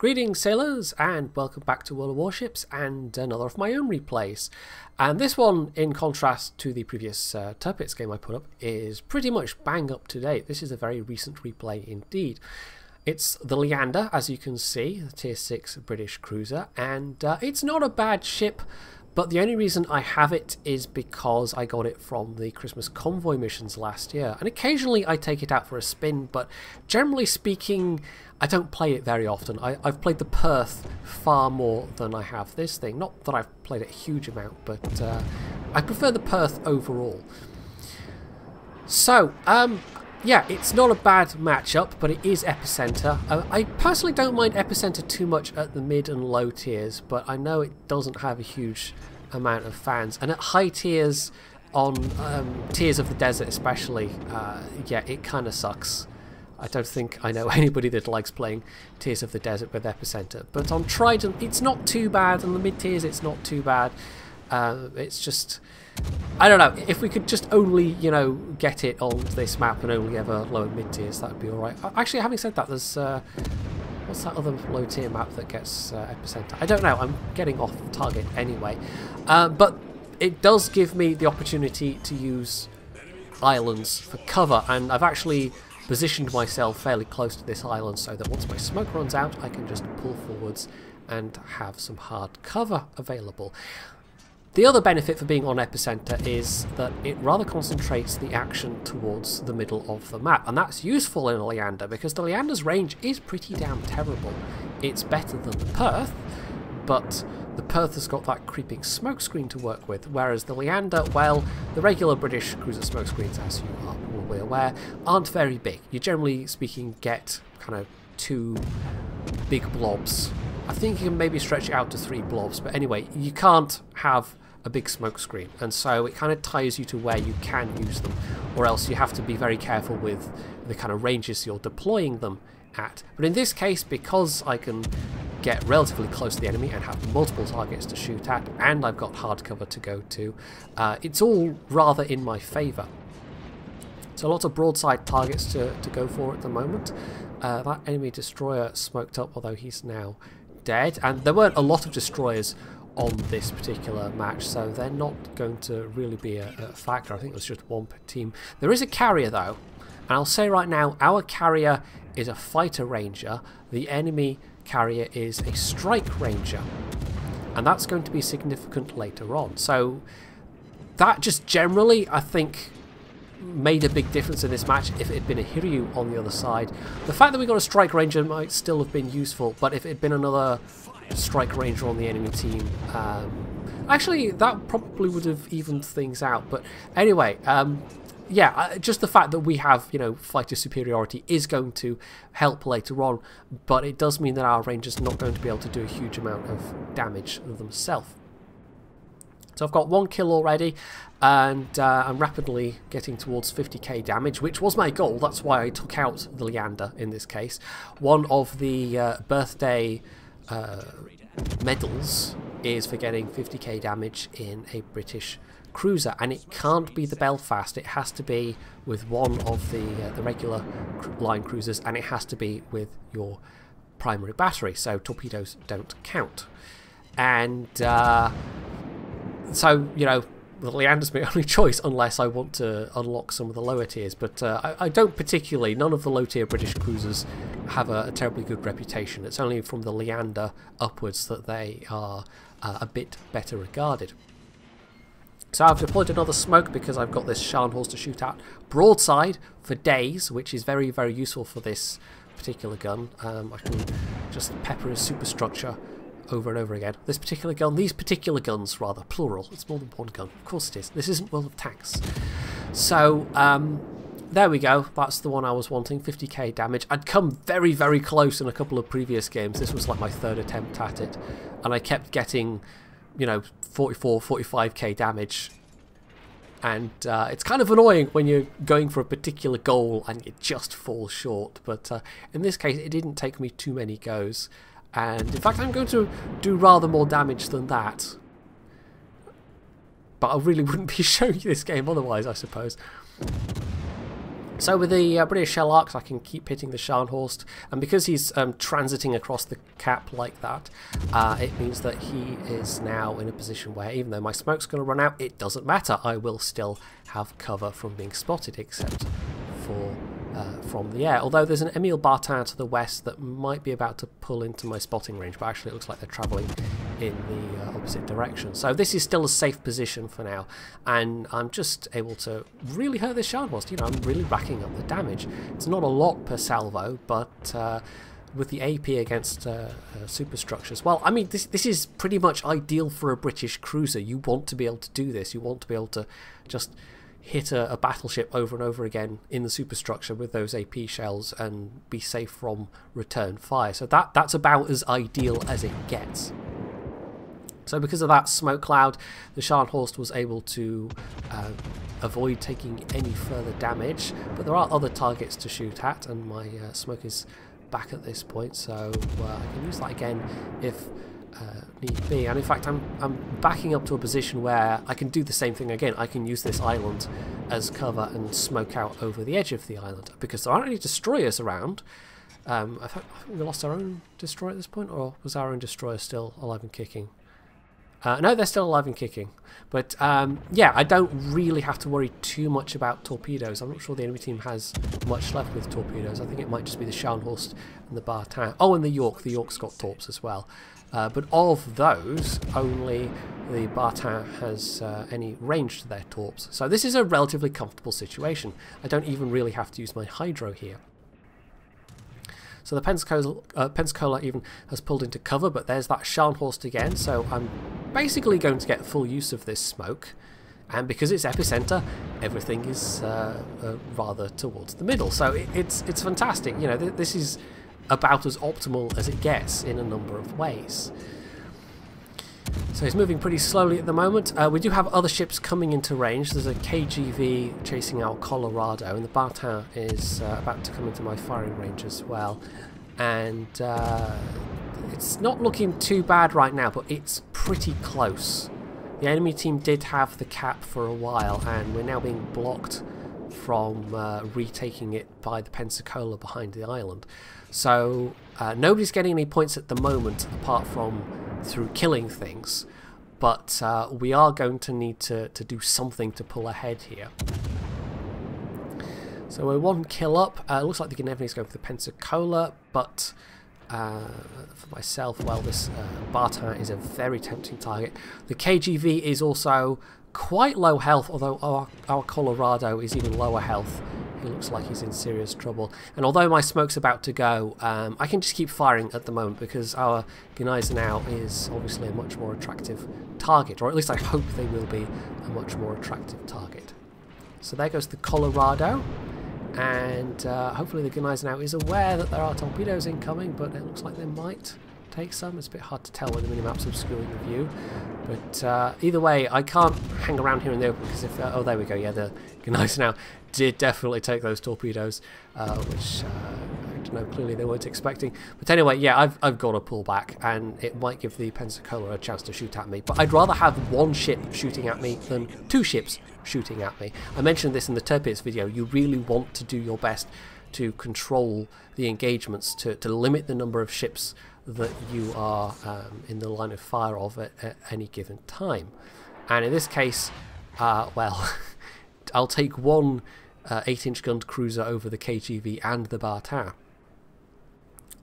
Greetings sailors and welcome back to World of Warships and another of my own replays. And this one, in contrast to the previous Tirpitz game I put up, is pretty much bang up to date. This is a very recent replay indeed. It's the Leander, as you can see, the tier 6 British cruiser, and it's not a bad ship, but the only reason I have it is because I got it from the Christmas convoy missions last year. And occasionally I take it out for a spin, but generally speaking I don't play it very often. I've played the Perth far more than I have this thing. Not that I've played it a huge amount, but I prefer the Perth overall. So, yeah, it's not a bad matchup, but it is Epicenter. I personally don't mind Epicenter too much at the mid and low tiers, but I know it doesn't have a huge amount of fans. And at high tiers, on tiers of the desert especially, yeah, it kind of sucks. I don't think I know anybody that likes playing Tears of the Desert with Epicenter. But on Trident, it's not too bad. On the mid-tiers, it's not too bad. It's just, I don't know. If we could just only, you know, get it on this map and only ever low and mid-tiers, that would be alright. Actually, having said that, there's, what's that other low-tier map that gets Epicenter? I don't know. I'm getting off target anyway. But it does give me the opportunity to use islands for cover, and I've actually positioned myself fairly close to this island so that once my smoke runs out I can just pull forwards and have some hard cover available. The other benefit for being on Epicenter is that it rather concentrates the action towards the middle of the map, and that's useful in a Leander because the Leander's range is pretty damn terrible. It's better than the Perth, but the Perth has got that creeping smoke screen to work with, whereas the Leander, well, the regular British cruiser smoke screens, as you are probably aware, aren't very big. You generally speaking get kind of 2 big blobs. I think you can maybe stretch it out to 3 blobs, but anyway, you can't have a big smoke screen, and so it kind of ties you to where you can use them, or else you have to be very careful with the kind of ranges you're deploying them at. But in this case, because I can get relatively close to the enemy and have multiple targets to shoot at, and I've got hard cover to go to, it's all rather in my favour. So lots of broadside targets to go for at the moment. That enemy destroyer smoked up, although he's now dead, and there weren't a lot of destroyers on this particular match, so they're not going to really be a factor. I think there's just 1 per team. There is a carrier though, and I'll say right now, our carrier is a fighter ranger, the enemy carrier is a strike ranger, and that's going to be significant later on. So that just generally, I think, made a big difference in this match. If it had been a Hiryu on the other side, the fact that we got a strike ranger might still have been useful, but if it had been another strike ranger on the enemy team, actually that probably would have evened things out. But anyway, yeah, just the fact that we have, you know, fighter superiority is going to help later on, but it does mean that our ranger's not going to be able to do a huge amount of damage themselves. So I've got 1 kill already, and I'm rapidly getting towards 50k damage, which was my goal. That's why I took out the Leander in this case. One of the birthday medals is for getting 50k damage in a British cruiser, and it can't be the Belfast. It has to be with one of the regular line cruisers, and it has to be with your primary battery, so torpedoes don't count. And so, you know, the Leander's my only choice unless I want to unlock some of the lower tiers, but I don't particularly. None of the low tier British cruisers have a terribly good reputation. It's only from the Leander upwards that they are a bit better regarded. So I've deployed another smoke because I've got this Scharnhorst to shoot at broadside for days, which is very, very useful for this particular gun. I can just pepper his superstructure over and over again. This particular gun, these particular guns rather, plural, it's more than one gun, of course it is. This isn't World of Tanks. So, there we go, that's the one I was wanting, 50k damage. I'd come very, very close in a couple of previous games. This was like my 3rd attempt at it, and I kept getting, you know, 44, 45k damage, and it's kind of annoying when you're going for a particular goal and you just fall short, but in this case it didn't take me too many goes, and in fact I'm going to do rather more damage than that, but I really wouldn't be showing you this game otherwise, I suppose. So with the British Shell Arcs, I can keep hitting the Scharnhorst, and because he's transiting across the cap like that, it means that he is now in a position where even though my smoke's going to run out, it doesn't matter. I will still have cover from being spotted, except for from the air. Although there's an Emile Bartin to the west that might be about to pull into my spotting range, but actually it looks like they're travelling in the opposite direction. So this is still a safe position for now, and I'm just able to really hurt this Scharnhorst. You know, I'm really racking up the damage. It's not a lot per salvo, but with the AP against superstructures, well, I mean, this is pretty much ideal for a British cruiser. You want to be able to do this. You want to be able to just hit a battleship over and over again in the superstructure with those AP shells and be safe from return fire. So that's about as ideal as it gets. So because of that smoke cloud, the Scharnhorst was able to avoid taking any further damage, but there are other targets to shoot at, and my smoke is back at this point, so I can use that again if need be. And in fact, I'm backing up to a position where I can do the same thing again. I can use this island as cover and smoke out over the edge of the island, because there aren't any destroyers around. I think we lost our own destroyer at this point, or was our own destroyer still alive and kicking? No, they're still alive and kicking. But yeah, I don't really have to worry too much about torpedoes. I'm not sure the enemy team has much left with torpedoes. I think it might just be the Scharnhorst and the Bartin. Oh, and the York. The York's got torps as well. But of those, only the Bartin has any range to their torps. So this is a relatively comfortable situation. I don't even really have to use my hydro here. So the Pensacola even has pulled into cover, but there's that Scharnhorst again, so I'm basically going to get full use of this smoke. And because it's epicenter, everything is rather towards the middle. So it's fantastic. You know, this is about as optimal as it gets in a number of ways. So he's moving pretty slowly at the moment. We do have other ships coming into range. There's a KGV chasing our Colorado, and the Bartin is about to come into my firing range as well. And it's not looking too bad right now, but it's pretty close. The enemy team did have the cap for a while, and we're now being blocked from retaking it by the Pensacola behind the island. So nobody's getting any points at the moment, apart from through killing things, but we are going to need to do something to pull ahead here. So we're one kill up. It looks like the Gnevny is going for the Pensacola, but for myself, well, this Bartin is a very tempting target. The KGV is also quite low health, although our Colorado is even lower health. He looks like he's in serious trouble. And although my smoke's about to go, I can just keep firing at the moment because our Gneisenau is obviously a much more attractive target, or at least I hope they will be a much more attractive target. So there goes the Colorado, and hopefully the Gneisenau is aware that there are torpedoes incoming, but it looks like they might take some. It's a bit hard to tell when the minimap's obscuring the view, but either way, I can't hang around here in the open because if oh, there we go, yeah, the Gneisenau did definitely take those torpedoes, which I don't know, clearly they weren't expecting. But anyway, yeah, I've got to pull back, and it might give the Pensacola a chance to shoot at me. But I'd rather have one ship shooting at me than two ships shooting at me. I mentioned this in the Tirpitz video. You really want to do your best to control the engagements, to limit the number of ships that you are in the line of fire of at any given time. And in this case, well, I'll take one 8-inch gunned cruiser over the KGV and the Bartin.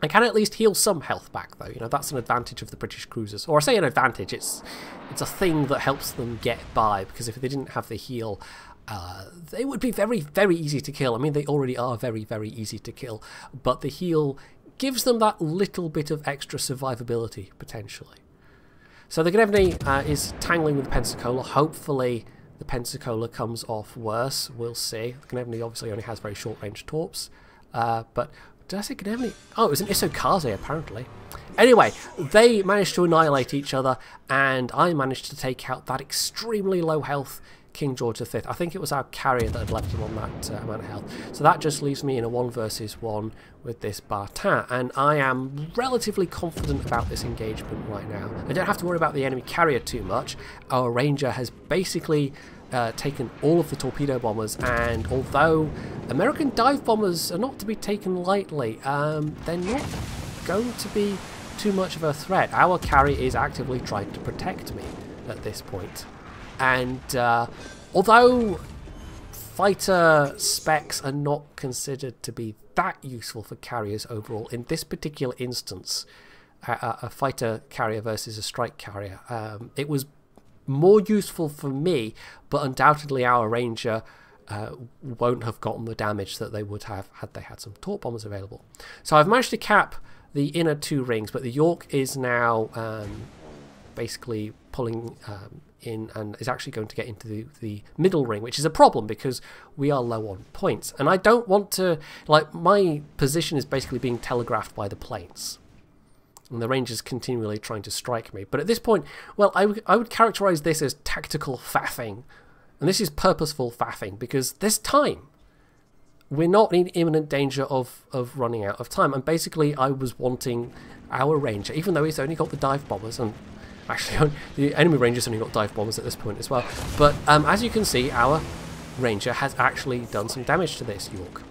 I can at least heal some health back, though. You know, that's an advantage of the British cruisers. Or I say an advantage, it's a thing that helps them get by, because if they didn't have the heal, they would be very, very easy to kill. I mean, they already are very, very easy to kill, but the heal gives them that little bit of extra survivability, potentially. So the Gnevny is tangling with the Pensacola. Hopefully the Pensacola comes off worse. We'll see. The Gnevny obviously only has very short-range torps, but did I say Gnevny? Oh, it was an Isokaze, apparently. Anyway, they managed to annihilate each other, and I managed to take out that extremely low health King George V. I think it was our carrier that had left him on that amount of health. So that just leaves me in a 1 versus 1 with this Bartin, and I am relatively confident about this engagement right now. I don't have to worry about the enemy carrier too much. Our Ranger has basically taken all of the torpedo bombers, and although American dive bombers are not to be taken lightly, they're not going to be too much of a threat. Our carrier is actively trying to protect me at this point. And although fighter specs are not considered to be that useful for carriers overall, in this particular instance, a fighter carrier versus a strike carrier, it was more useful for me, but undoubtedly our Ranger won't have gotten the damage that they would have had they had some torp bombers available. So I've managed to cap the inner 2 rings, but the York is now basically pulling in and is actually going to get into the middle ring, which is a problem because we are low on points. And I don't want to, like, my position is basically being telegraphed by the planes. And the Ranger's continually trying to strike me. But at this point, well, I would characterize this as tactical faffing. And this is purposeful faffing because there's time. We're not in imminent danger of running out of time. And basically, I was wanting our Ranger, even though he's only got the dive bombers, and actually the enemy Ranger's only got dive bombers at this point as well. But as you can see, our Ranger has actually done some damage to this York.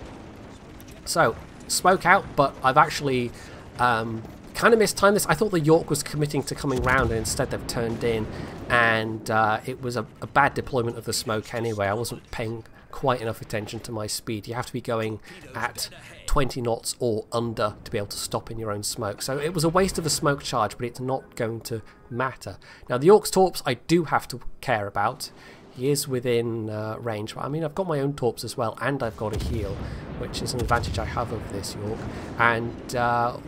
So, smoke out, but I've actually kind of mistimed this. I thought the York was committing to coming round, and instead they've turned in, and it was a bad deployment of the smoke anyway. I wasn't paying quite enough attention to my speed. You have to be going at 20 knots or under to be able to stop in your own smoke. So it was a waste of a smoke charge, but it's not going to matter. Now the York's torps I do have to care about. He is within range. I mean, I've got my own torps as well, and I've got a heal, which is an advantage I have of this York. And,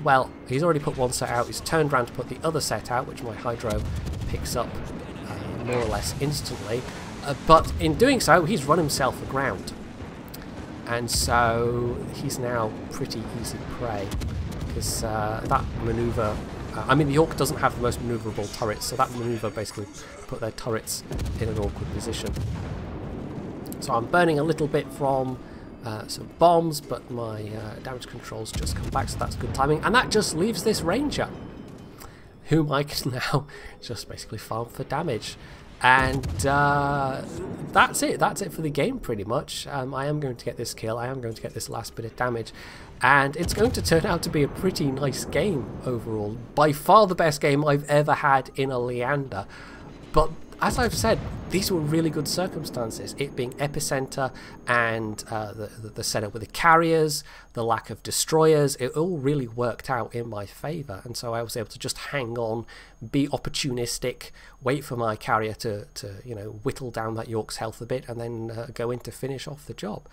well, he's already put one set out. He's turned around to put the other set out, which my Hydro picks up more or less instantly. But in doing so, he's run himself aground. And so he's now pretty easy prey. Because that manoeuvre... I mean, the York doesn't have the most manoeuvrable turrets, so that manoeuvre basically put their turrets in an awkward position. So I'm burning a little bit from some bombs, but my damage controls just come back, so that's good timing. And that just leaves this Ranger, whom I can now just basically farm for damage. And that's it. That's it for the game, pretty much. I am going to get this kill. I am going to get this last bit of damage. And it's going to turn out to be a pretty nice game overall. By far the best game I've ever had in a Leander. But as I've said, these were really good circumstances. It being Epicenter and the setup with the carriers, the lack of destroyers, it all really worked out in my favour. And so I was able to just hang on, be opportunistic, wait for my carrier to you know, whittle down that York's health a bit, and then go in to finish off the job.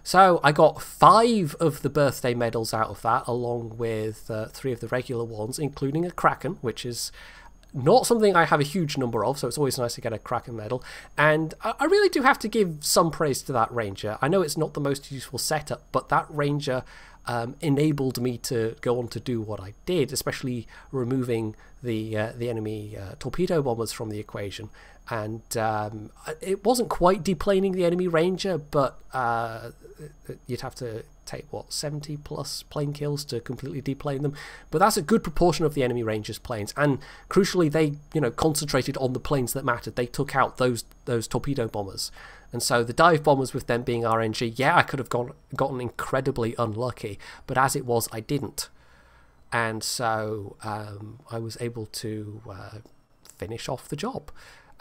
So I got 5 of the birthday medals out of that, along with 3 of the regular ones, including a Kraken, which is not something I have a huge number of, so it's always nice to get a Kraken medal. And I really do have to give some praise to that Ranger. I know it's not the most useful setup, but that Ranger enabled me to go on to do what I did, especially removing the enemy torpedo bombers from the equation. And it wasn't quite deplaning the enemy Ranger, but you'd have to take, what, 70 plus plane kills to completely deplane them. But that's a good proportion of the enemy Ranger's planes, and crucially they, you know, concentrated on the planes that mattered. They took out those torpedo bombers. And so the dive bombers, with them being RNG, yeah, I could have gotten incredibly unlucky, but as it was, I didn't. And so I was able to finish off the job.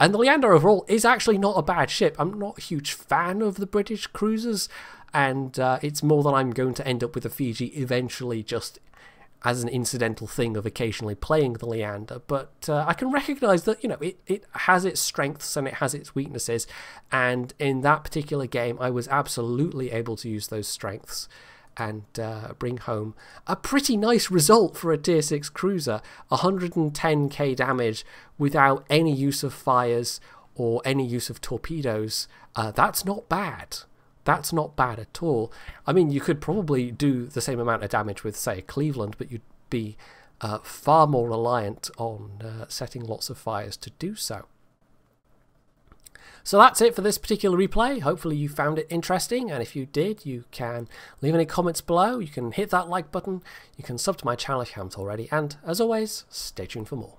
And the Leander overall is actually not a bad ship. I'm not a huge fan of the British cruisers, and it's more that I'm going to end up with a Fiji eventually, just as an incidental thing of occasionally playing the Leander. But I can recognise that, you know, it has its strengths and it has its weaknesses, and in that particular game I was absolutely able to use those strengths and bring home a pretty nice result for a tier 6 cruiser. 110k damage without any use of fires or any use of torpedoes. That's not bad. That's not bad at all. I mean, you could probably do the same amount of damage with, say, Cleveland, but you'd be far more reliant on setting lots of fires to do so. So that's it for this particular replay. Hopefully you found it interesting, and if you did, you can leave any comments below, you can hit that like button, you can sub to my channel if you haven't already, and as always, stay tuned for more.